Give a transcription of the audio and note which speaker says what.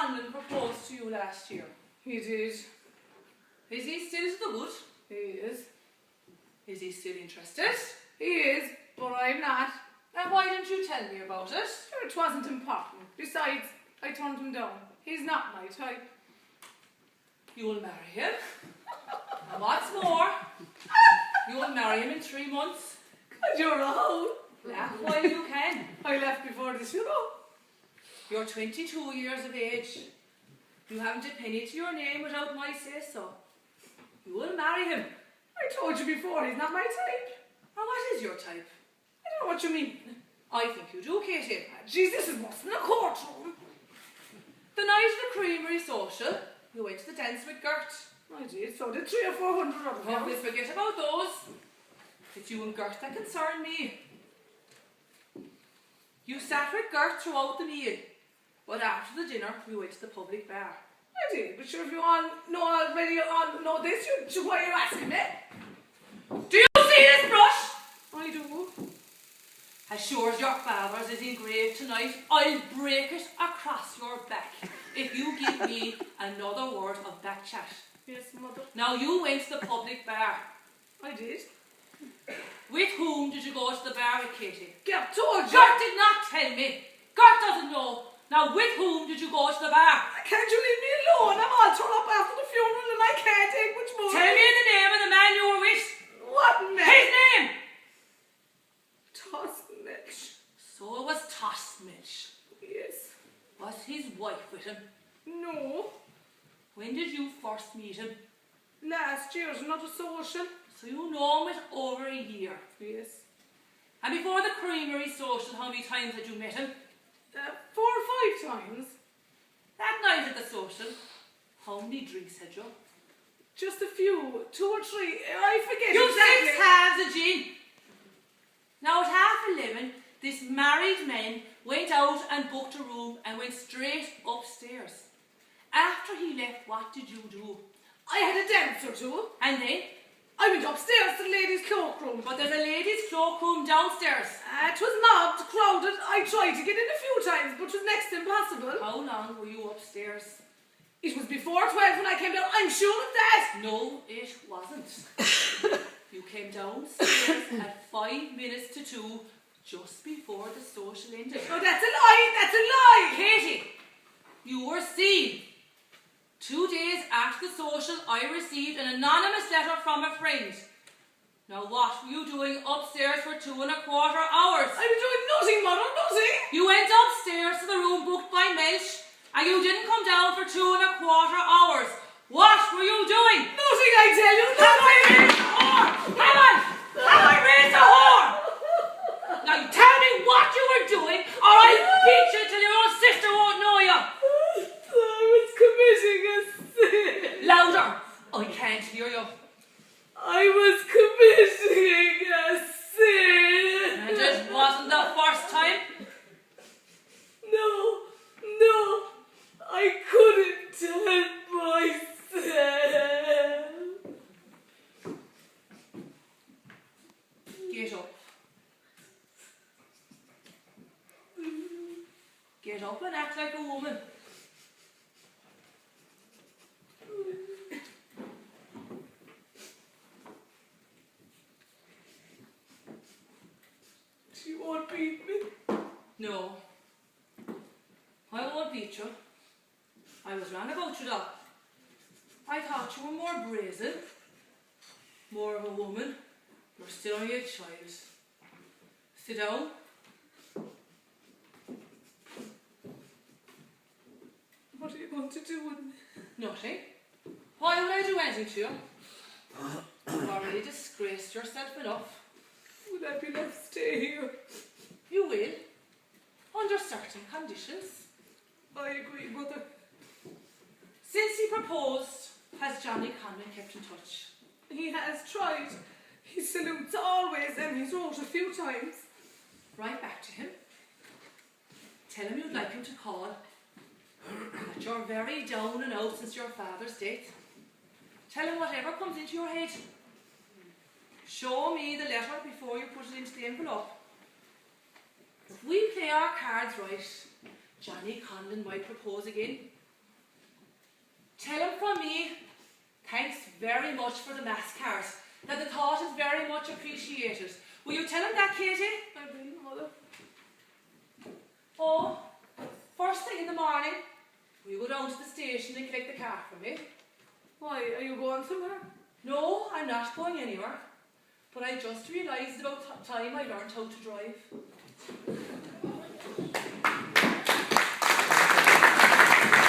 Speaker 1: Conlon proposed to you last year?
Speaker 2: He did.
Speaker 1: Is he still to the good?
Speaker 2: He is.
Speaker 1: Is he still interested?
Speaker 2: He is, but I'm not.
Speaker 1: Now why didn't you tell me about it?
Speaker 2: Sure, it wasn't important. Besides, I turned him down. He's not my type.
Speaker 1: You'll marry him. And what's more, you'll marry him in 3 months.
Speaker 2: God, you're a hoe.
Speaker 1: Laugh while you can.
Speaker 2: I left before this, you know.
Speaker 1: You're 22 years of age. You haven't a penny to your name without my say-so. You will marry him.
Speaker 2: I told you before, he's not my type.
Speaker 1: And what is your type?
Speaker 2: I don't know what you mean.
Speaker 1: I think you do, Katie.
Speaker 2: Jeez, this is worse than a courtroom.
Speaker 1: The night of the creamery social, you went to the dance with Gert.
Speaker 2: I did, so did 300 or 400 of them.
Speaker 1: Oh, we'll forget about those. It's you and Gert that concern me. You sat with Gert throughout the meal, but after the dinner, you went to the public bar.
Speaker 2: I did, but sure, if you all know already know this, why are you asking me?
Speaker 1: Do you see this brush?
Speaker 2: I do.
Speaker 1: As sure as your father's is engraved tonight, I'll break it across your back if you give me another word of back chat.
Speaker 2: Yes, mother.
Speaker 1: Now you went to the public bar.
Speaker 2: I did.
Speaker 1: With whom did you go to the bar with, Katie?
Speaker 2: Gert told you.
Speaker 1: Gert did not tell me. Gert doesn't know. Now with whom did you go to the bar?
Speaker 2: Can't you leave me alone? I'm all torn up after the funeral and I can't take much more.
Speaker 1: Tell me the name of the man you were with.
Speaker 2: What man?
Speaker 1: His name!
Speaker 2: Toss Mitch.
Speaker 1: So it was Toss Mitch.
Speaker 2: Yes.
Speaker 1: Was his wife with him?
Speaker 2: No.
Speaker 1: When did you first meet him?
Speaker 2: Last year's not a social.
Speaker 1: So you know him with over a year.
Speaker 2: Yes.
Speaker 1: And before the creamery social, how many times had you met him?
Speaker 2: 4 or 5 times.
Speaker 1: That night at the social, how many drinks had you?
Speaker 2: Just a few. 2 or 3. I forget
Speaker 1: You
Speaker 2: exactly.
Speaker 1: 6 halves of gin. Now at 11:30, this married man went out and booked a room and went straight upstairs. After he left, what did you do?
Speaker 2: I had a dance or 2.
Speaker 1: And then?
Speaker 2: I went upstairs to the ladies' cloakroom.
Speaker 1: But there's a ladies' cloakroom downstairs.
Speaker 2: It was mobbed, crowded. I tried to get in a few times, but it was next to impossible.
Speaker 1: How long were you upstairs?
Speaker 2: It was before 12 when I came down. I'm sure of that.
Speaker 1: No, it wasn't. You came downstairs at 5 minutes to 2, just before the social ended.
Speaker 2: No, that's a lie. That's a lie.
Speaker 1: Katie, you were seen. 2 days after the social, I received an anonymous letter from a friend. Now what were you doing upstairs for 2 1/4 hours?
Speaker 2: I was doing nothing, mother, nothing.
Speaker 1: You went upstairs to the room booked by Melch, and you didn't come down for 2 1/4 hours. What were you doing?
Speaker 2: Nothing, I tell you.
Speaker 1: Have I raised a whore? Come on! Have I raised a whore? Now you tell me what you were doing, or I'll beat you till your own sister won't know you.
Speaker 2: I was committing a sin.
Speaker 1: Louder! I can't hear you.
Speaker 2: I was committing a sin.
Speaker 1: And it wasn't the first time.
Speaker 2: No, I couldn't help myself.
Speaker 1: Get up. Get up and act like a woman.
Speaker 2: She won't beat me.
Speaker 1: No. I won't beat you. I was wrong about you, though. I thought you were more brazen, more of a woman. You're still only a child. Sit down.
Speaker 2: What are you going to do with me?
Speaker 1: Nothing. Why would I do anything to you? You've already disgraced yourself enough.
Speaker 2: Will I be left stay here?
Speaker 1: You will. Under certain conditions.
Speaker 2: I agree, mother.
Speaker 1: Since he proposed, has Johnny Conlon kept in touch?
Speaker 2: He has tried. He salutes always and he's wrote a few times.
Speaker 1: Write back to him. Tell him you'd like him to call. That you're very down and out since your father's death. Tell him whatever comes into your head. Show me the letter before you put it into the envelope. If we play our cards right, Johnny Conlon might propose again. Tell him from me, thanks very much for the mass card. That the thought is very much appreciated. Will you tell him that, Katie?
Speaker 2: I will, Mother.
Speaker 1: Oh, first thing in the morning, will you go down to the station and collect the car from me?
Speaker 2: Why, are you going somewhere?
Speaker 1: No, I'm not going anywhere. But I just realised about time I learned how to drive.